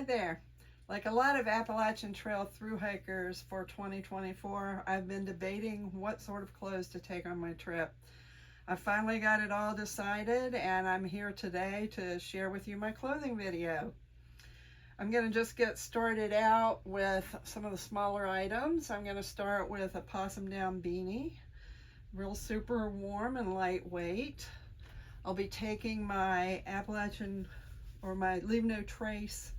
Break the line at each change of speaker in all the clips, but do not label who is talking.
Hi there. Like a lot of Appalachian Trail thru hikers for 2024, I've been debating what sort of clothes to take on my trip. I finally got it all decided, and I'm here today to share with you my clothing video. I'm going to just get started out with some of the smaller items. I'm going to start with a Possum down beanie, real super warm and lightweight. I'll be taking my Appalachian or my Leave No Trace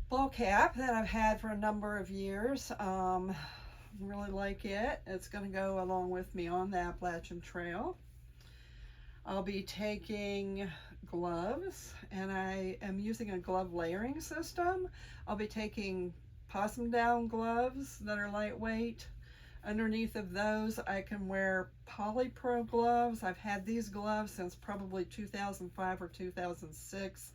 ball cap that I've had for a number of years. Really like it. It's going to go along with me on the Appalachian Trail. I'll be taking gloves, and I am using a glove layering system. I'll be taking Possum down gloves that are lightweight. Underneath of those, I can wear Polypro gloves. I've had these gloves since probably 2005 or 2006.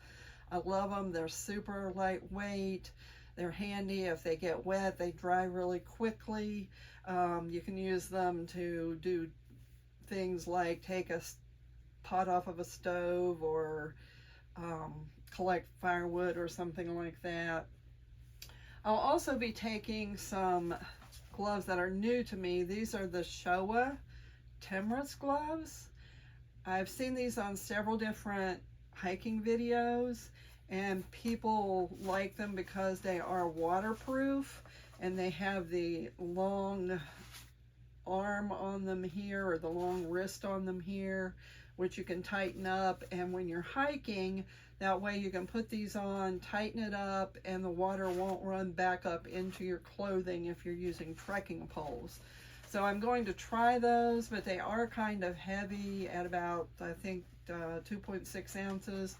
I love them. They're super lightweight. They're handy. If they get wet, they dry really quickly. You can use them to do things like take a pot off of a stove or collect firewood or something like that. I'll also be taking some gloves that are new to me. These are the Showa gloves. I've seen these on several different hiking videos, and people like them because they are waterproof and they have the long arm on them here, or the long wrist on them here, which you can tighten up. And when you're hiking, that way you can put these on, tighten it up, and the water won't run back up into your clothing if you're using trekking poles. So I'm going to try those, but they are kind of heavy at about, I think, 2.6 ounces.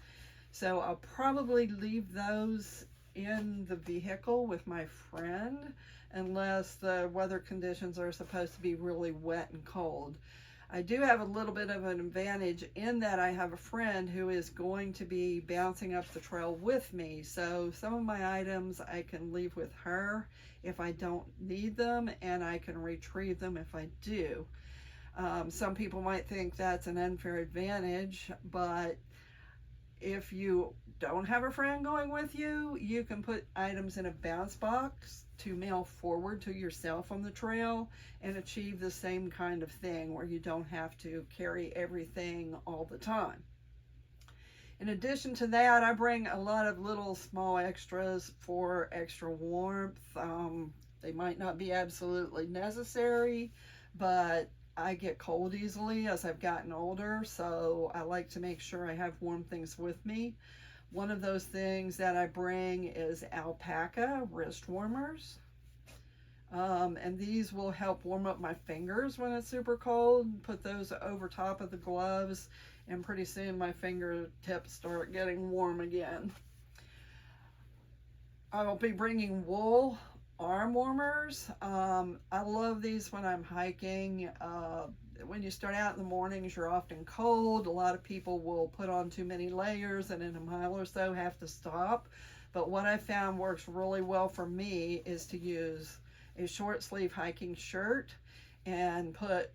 So I'll probably leave those in the vehicle with my friend unless the weather conditions are supposed to be really wet and cold. I do have a little bit of an advantage in that I have a friend who is going to be bouncing up the trail with me. So some of my items I can leave with her if I don't need them, and I can retrieve them if I do. Some people might think that's an unfair advantage, but if you don't have a friend going with you, you can put items in a bounce box to mail forward to yourself on the trail and achieve the same kind of thing where you don't have to carry everything all the time. In addition to that, I bring a lot of little small extras for extra warmth. They might not be absolutely necessary, but I get cold easily as I've gotten older, so I like to make sure I have warm things with me. One of those things that I bring is Alpaca wrist warmers. And these will help warm up my fingers when it's super cold. Put those over top of the gloves, and pretty soon my fingertips start getting warm again. I'll be bringing wool arm warmers. I love these when I'm hiking. When you start out in the mornings, you're often cold. A lot of people will put on too many layers and in a mile or so have to stop. But what I found works really well for me is to use a short sleeve hiking shirt and put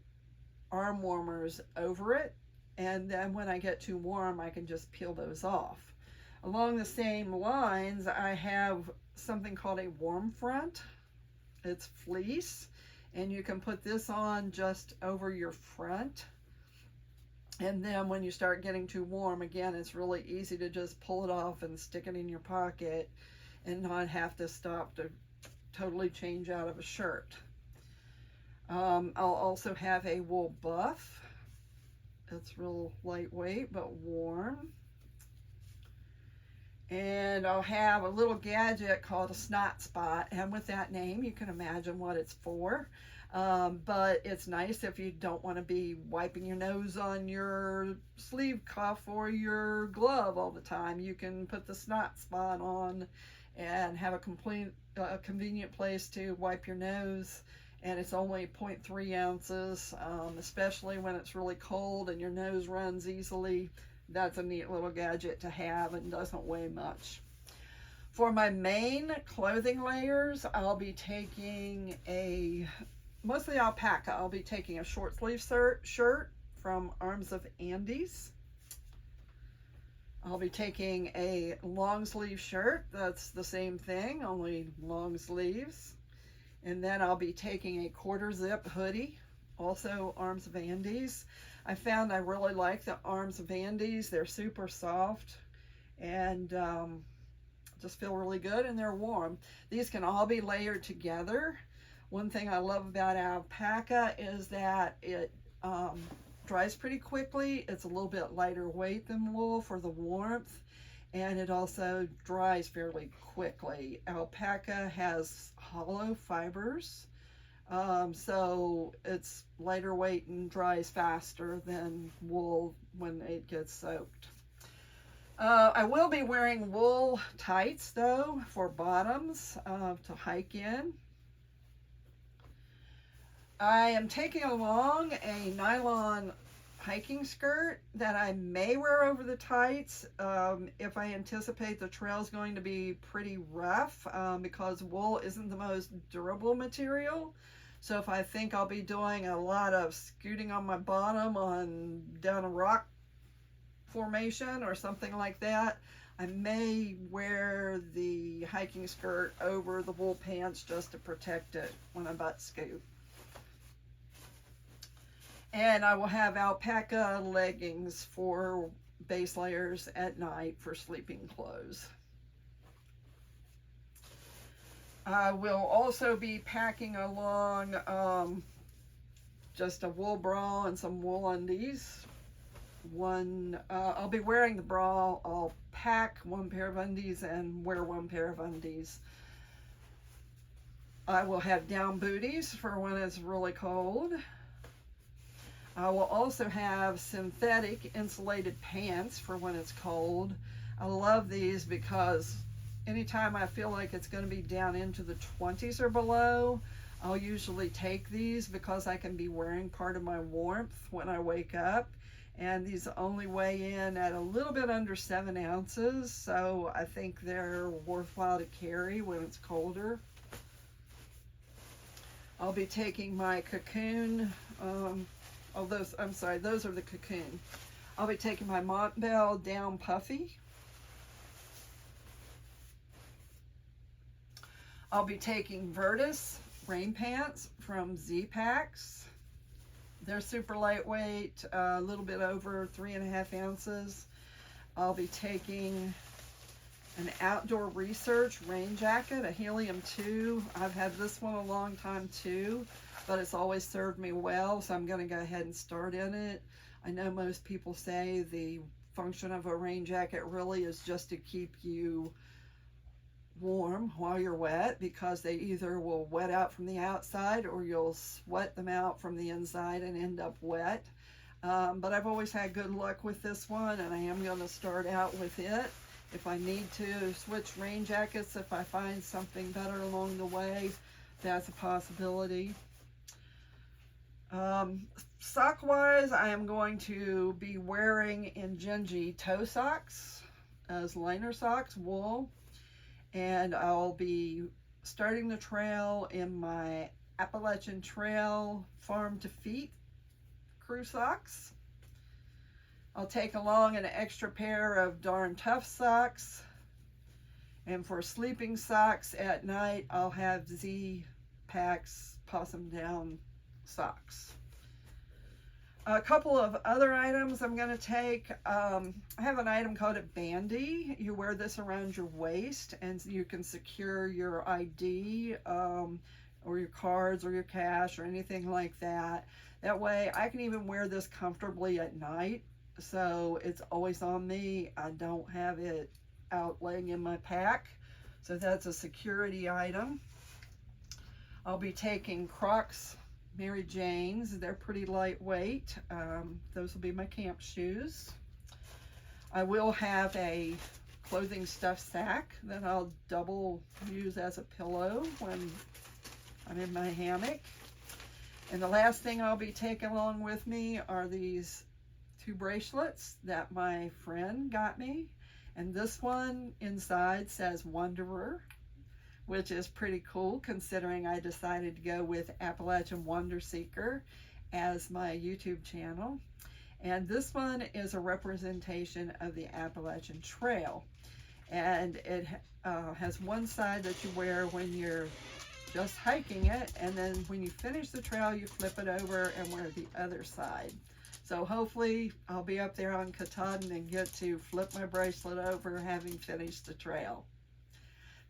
arm warmers over it. And then when I get too warm, I can just peel those off. Along the same lines, I have something called a warm front. It's fleece, and you can put this on just over your front. And then when you start getting too warm, again, it's really easy to just pull it off and stick it in your pocket and not have to stop to totally change out of a shirt. I'll also have a wool buff. It's real lightweight but warm. And I'll have a little gadget called a Snot Spot, and with that name you can imagine what it's for. But it's nice if you don't want to be wiping your nose on your sleeve cuff or your glove all the time. You can put the Snot Spot on and have a convenient place to wipe your nose, and it's only 0.3 ounces, especially when it's really cold and your nose runs easily. That's a neat little gadget to have and doesn't weigh much. For my main clothing layers, I'll be taking mostly alpaca. I'll be taking a short sleeve shirt from Arms of Andes. I'll be taking a long sleeve shirt. That's the same thing, only long sleeves. And then I'll be taking a quarter zip hoodie, also Arms of Andes. I found I really like the Arms of Andes. They're super soft and just feel really good, and they're warm. These can all be layered together. One thing I love about Alpaca is that it dries pretty quickly. It's a little bit lighter weight than wool for the warmth, and it also dries fairly quickly. Alpaca has hollow fibers, so it's lighter weight and dries faster than wool when it gets soaked. I will be wearing wool tights though for bottoms to hike in. I am taking along a nylon hiking skirt that I may wear over the tights if I anticipate the trail is going to be pretty rough, because wool isn't the most durable material. So if I think I'll be doing a lot of scooting on my bottom on down a rock formation or something like that, I may wear the hiking skirt over the wool pants just to protect it when I butt scoot. And I will have alpaca leggings for base layers at night for sleeping clothes. I will also be packing along just a wool bra and some wool undies. I'll be wearing the bra. I'll pack one pair of undies and wear one pair of undies. I will have down booties for when it's really cold. I will also have synthetic insulated pants for when it's cold. I love these because anytime I feel like it's going to be down into the 20s or below, I'll usually take these because I can be wearing part of my warmth when I wake up. And these only weigh in at a little bit under 7 ounces, so I think they're worthwhile to carry when it's colder. I'll be taking my Cocoon, those are the Cocoon. I'll be taking my Montbell Down Puffy. I'll be taking Vertice rain pants from ZPacks. They're super lightweight, a little bit over 3.5 ounces. I'll be taking an Outdoor Research rain jacket, a Helium 2. I've had this one a long time too, but it's always served me well, so I'm going to go ahead and start in it. I know most people say the function of a rain jacket really is just to keep you warm while you're wet, because they either will wet out from the outside or you'll sweat them out from the inside and end up wet. But I've always had good luck with this one, and I am going to start out with it. If I need to switch rain jackets, if I find something better along the way, that's a possibility. Sock wise, I am going to be wearing Injinji toe socks as liner socks, wool. And I'll be starting the trail in my Appalachian Trail Farm to Feet crew socks. I'll take along an extra pair of Darn Tough socks. And for sleeping socks at night, I'll have ZPacks Possum Down socks. A couple of other items I'm going to take. I have an item called a Bandi. You wear this around your waist and you can secure your ID or your cards or your cash or anything like that. That way I can even wear this comfortably at night, so it's always on me. I don't have it out laying in my pack, so that's a security item. I'll be taking Crocs Mary Jane's. They're pretty lightweight. Those will be my camp shoes. I will have a clothing stuff sack that I'll double use as a pillow when I'm in my hammock. And the last thing I'll be taking along with me are these 2 bracelets that my friend got me. And this one inside says Wanderer, which is pretty cool considering I decided to go with Appalachian Wonder Seeker as my YouTube channel. And this one is a representation of the Appalachian Trail. And it has one side that you wear when you're just hiking it, and then when you finish the trail, you flip it over and wear the other side. So hopefully I'll be up there on Katahdin and get to flip my bracelet over having finished the trail.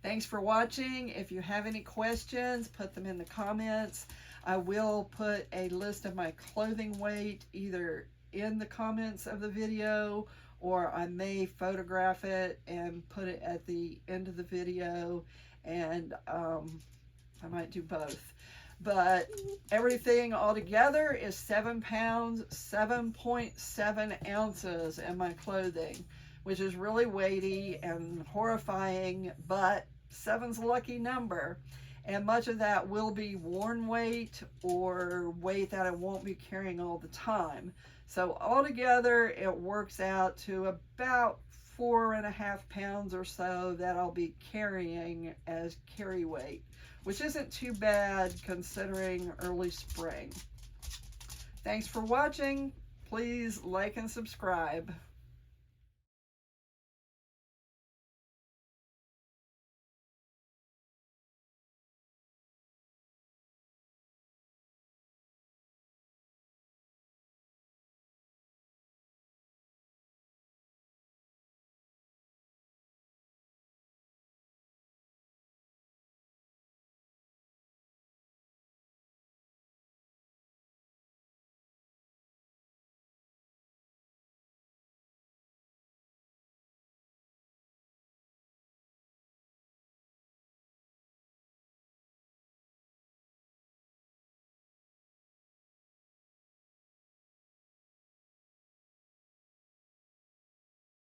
Thanks for watching. If you have any questions, put them in the comments. I will put a list of my clothing weight either in the comments of the video, or I may photograph it and put it at the end of the video, and I might do both. But everything all together is 7 pounds, 7.7 ounces in my clothing, which is really weighty and horrifying, but 7's a lucky number. And much of that will be worn weight or weight that I won't be carrying all the time. So altogether, it works out to about 4.5 pounds or so that I'll be carrying as carry weight, which isn't too bad considering early spring. Thanks for watching. Please like and subscribe.